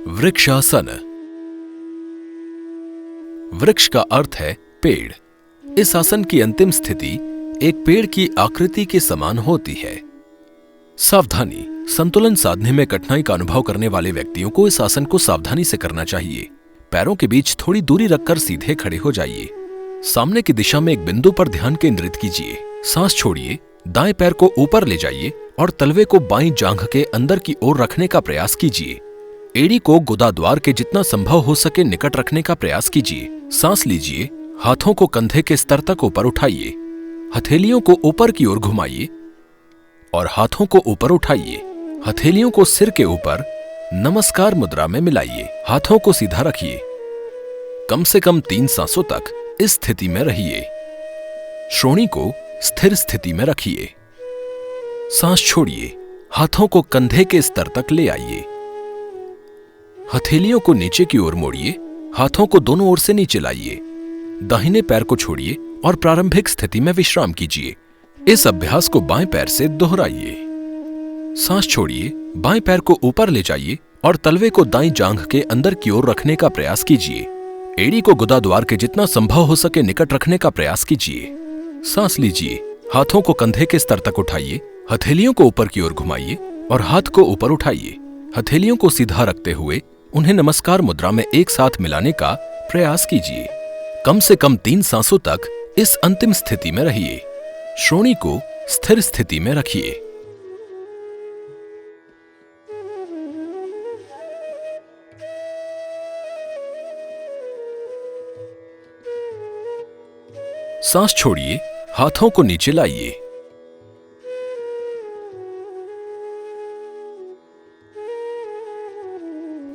वृक्षासन। वृक्ष का अर्थ है पेड़। इस आसन की अंतिम स्थिति एक पेड़ की आकृति के समान होती है। सावधानी। संतुलन साधने में कठिनाई का अनुभव करने वाले व्यक्तियों को इस आसन को सावधानी से करना चाहिए। पैरों के बीच थोड़ी दूरी रखकर सीधे खड़े हो जाइए। सामने की दिशा में एक बिंदु पर ध्यान केंद्रित कीजिए। सांस छोड़िए। दाएं पैर को ऊपर ले जाइए और तलवे को बाईं जांघ के अंदर की ओर रखने का प्रयास कीजिए। एड़ी को गुदाद्वार के जितना संभव हो सके निकट रखने का प्रयास कीजिए। सांस लीजिए। हाथों को कंधे के स्तर तक ऊपर उठाइए। हथेलियों को ऊपर की ओर घुमाइए और हाथों को ऊपर उठाइए। हथेलियों को सिर के ऊपर नमस्कार मुद्रा में मिलाइए। हाथों को सीधा रखिए। कम से कम 3 सांसों तक इस स्थिति में रहिए। श्रोणी को स्थिर स्थिति में रखिए। सांस छोड़िए। हाथों को कंधे के स्तर तक ले आइए। हथेलियों को नीचे की ओर मोड़िए। हाथों को दोनों ओर से नीचे लाइए। दाहिने पैर को छोड़िए और प्रारंभिक स्थिति में विश्राम कीजिए। इस अभ्यास को बाएं पैर से दोहराइए। सांस छोड़िए। बाएं पैर को ऊपर ले जाइए और तलवे को दाईं जांघ के अंदर की ओर रखने का प्रयास कीजिए। एड़ी को गुदाद्वार के जितना संभव हो सके निकट रखने का प्रयास कीजिए। सांस लीजिए। हाथों को कंधे के स्तर तक उठाइए। हथेलियों को ऊपर की ओर घुमाइए और हाथ को ऊपर उठाइए। हथेलियों को सीधा रखते हुए उन्हें नमस्कार मुद्रा में एक साथ मिलाने का प्रयास कीजिए। कम से कम 3 सांसों तक इस अंतिम स्थिति में रहिए। श्रोणी को स्थिर स्थिति में रखिए। सांस छोड़िए। हाथों को नीचे लाइए।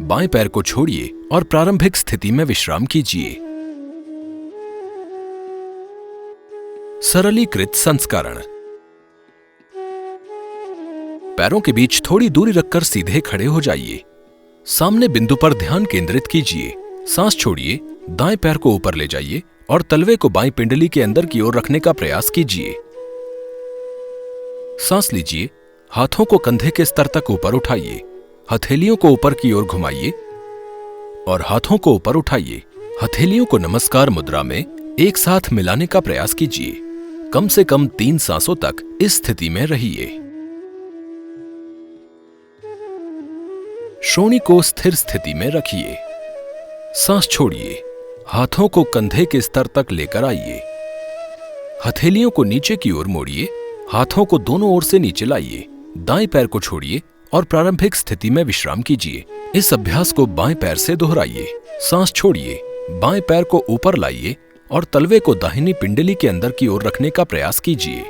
बाएं पैर को छोड़िए और प्रारंभिक स्थिति में विश्राम कीजिए। सरलीकृत संस्करण। पैरों के बीच थोड़ी दूरी रखकर सीधे खड़े हो जाइए। सामने बिंदु पर ध्यान केंद्रित कीजिए। सांस छोड़िए। दाएं पैर को ऊपर ले जाइए और तलवे को बाईं पिंडली के अंदर की ओर रखने का प्रयास कीजिए। सांस लीजिए। हाथों को कंधे के स्तर तक ऊपर उठाइए। हथेलियों को ऊपर की ओर घुमाइए और हाथों को ऊपर उठाइए। हथेलियों को नमस्कार मुद्रा में एक साथ मिलाने का प्रयास कीजिए। कम से कम 3 सांसों तक इस स्थिति में रहिए। श्रोणी को स्थिर स्थिति में रखिए। सांस छोड़िए। हाथों को कंधे के स्तर तक लेकर आइए। हथेलियों को नीचे की ओर मोड़िए। हाथों को दोनों ओर से नीचे लाइए। दाएं पैर को छोड़िए और प्रारंभिक स्थिति में विश्राम कीजिए। इस अभ्यास को बाएं पैर से दोहराइए। सांस छोड़िए। बाएं पैर को ऊपर लाइए और तलवे को दाहिनी पिंडली के अंदर की ओर रखने का प्रयास कीजिए।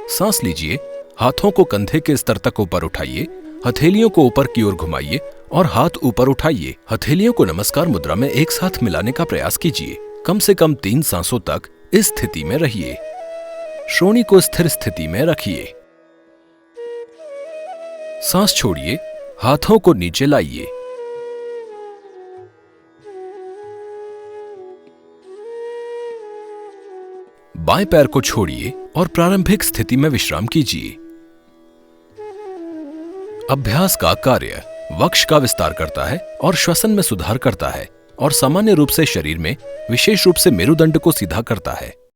सांस लीजिए। हाथों को कंधे के स्तर तक ऊपर उठाइए। हथेलियों को ऊपर की ओर घुमाइए और हाथ ऊपर उठाइए। हथेलियों को नमस्कार मुद्रा में एक साथ मिलाने का प्रयास कीजिए। कम से कम 3 सांसों तक इस स्थिति में रहिए। श्रोणी को स्थिर स्थिति में रखिए। सांस छोड़िए। हाथों को नीचे लाइए। बाएं पैर को छोड़िए और प्रारंभिक स्थिति में विश्राम कीजिए। अभ्यास का कार्य वक्ष का विस्तार करता है और श्वसन में सुधार करता है और सामान्य रूप से शरीर में विशेष रूप से मेरुदंड को सीधा करता है।